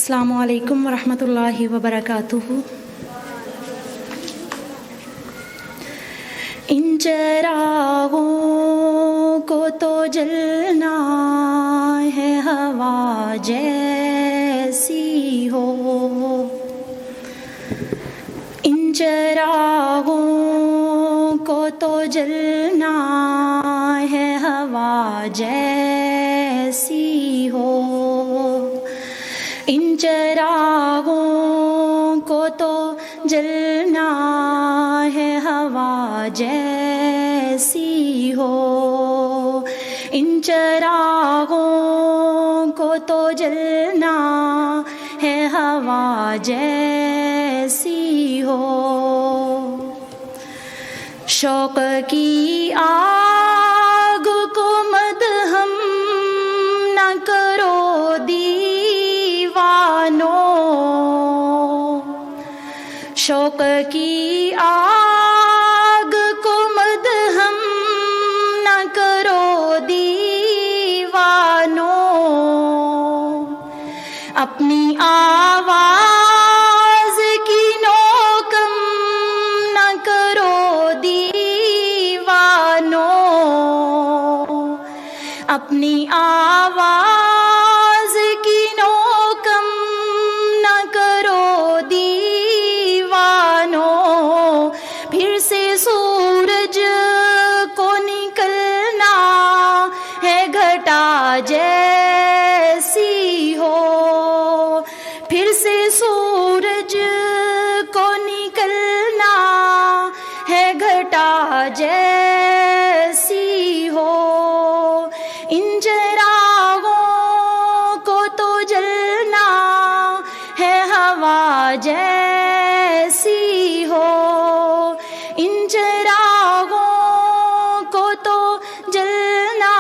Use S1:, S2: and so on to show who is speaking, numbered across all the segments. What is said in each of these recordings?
S1: السلام علیکم ورحمۃ اللہ وبرکاتہ۔ ان چراغوں کو تو جلنا ہے ہوا جیسی ہو، ان چراغوں کو تو جلنا ہے ہوا جیسی ہو، ان چراغوں کو تو جلنا ہے ہوا جیسی ہو، ان چراغوں کو تو جلنا ہے ہوا جیسی ہو، شوق کی آگ کو مدہم نہ کرو دیوانو، شوق کی آگ کو مدہم نہ کرو دیوانو، اپنی آواز کی نوکم نہ کرو دیوانو، اپنی آواز کی نوکم نہ کرو دیوانو، پھر سے سورج کو نکلنا ہے گھٹا جیسی ہو، پھر سے سورج کو نکلنا ہے گھٹا جیسی ہو، ان چراغوں کو تو جلنا ہے ہوا جیسی ہو، ان چراغوں کو تو جلنا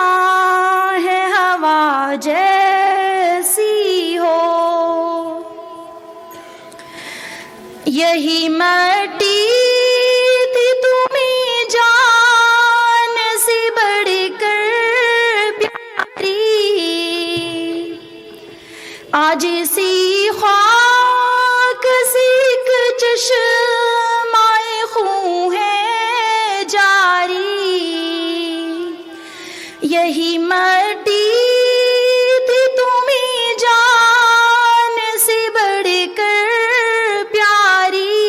S1: ہے ہوا جیسی ہو، یہی مٹی تھی تمہیں جان سے بڑھ کر پیاری، آج سی خاک سے ایک چشمائے خون ہے جاری، یہی مٹی تھی تمہیں جان سے بڑھ کر پیاری،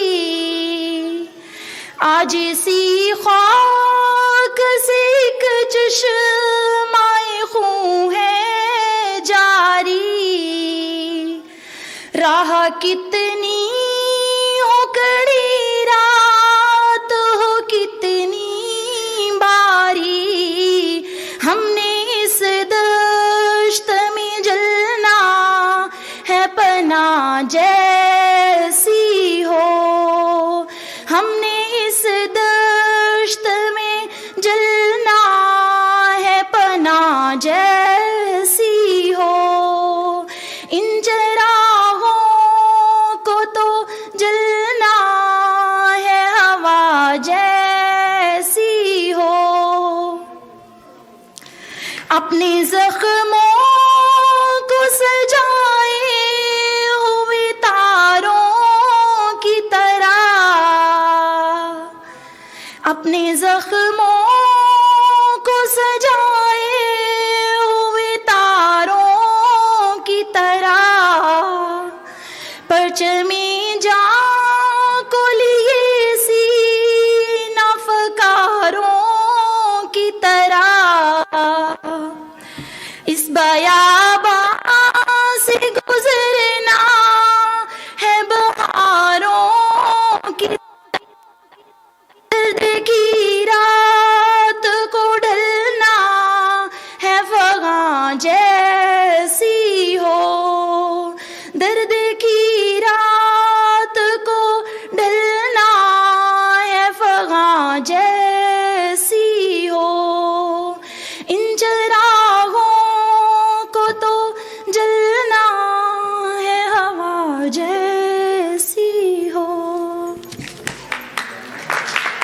S1: آج سی خاک سے ایک چشمائے خون ہے جاری، راہ کتنی ہو کڑی رات ہو کتنی باری، ہم نے اس دشت میں جلنا ہے پناہ جیسی ہو، ہم نے اس دشت میں جلنا ہے پناہ جیسی ہو، ان چراغوں کو تو جلنا ہے ہوا جیسی ہو، اپنے زخموں کو سجائے ہوئے تاروں کی طرح، اپنے زخموں کو سجائے ہوئے تاروں کی طرح، پرچم جاں کو لیے سینہ فکاروں کی طرح، اس بیاباں سے گزرنا ہے بہاروں کی، کی رات کو ڈھلنا ہے فغاں جیسی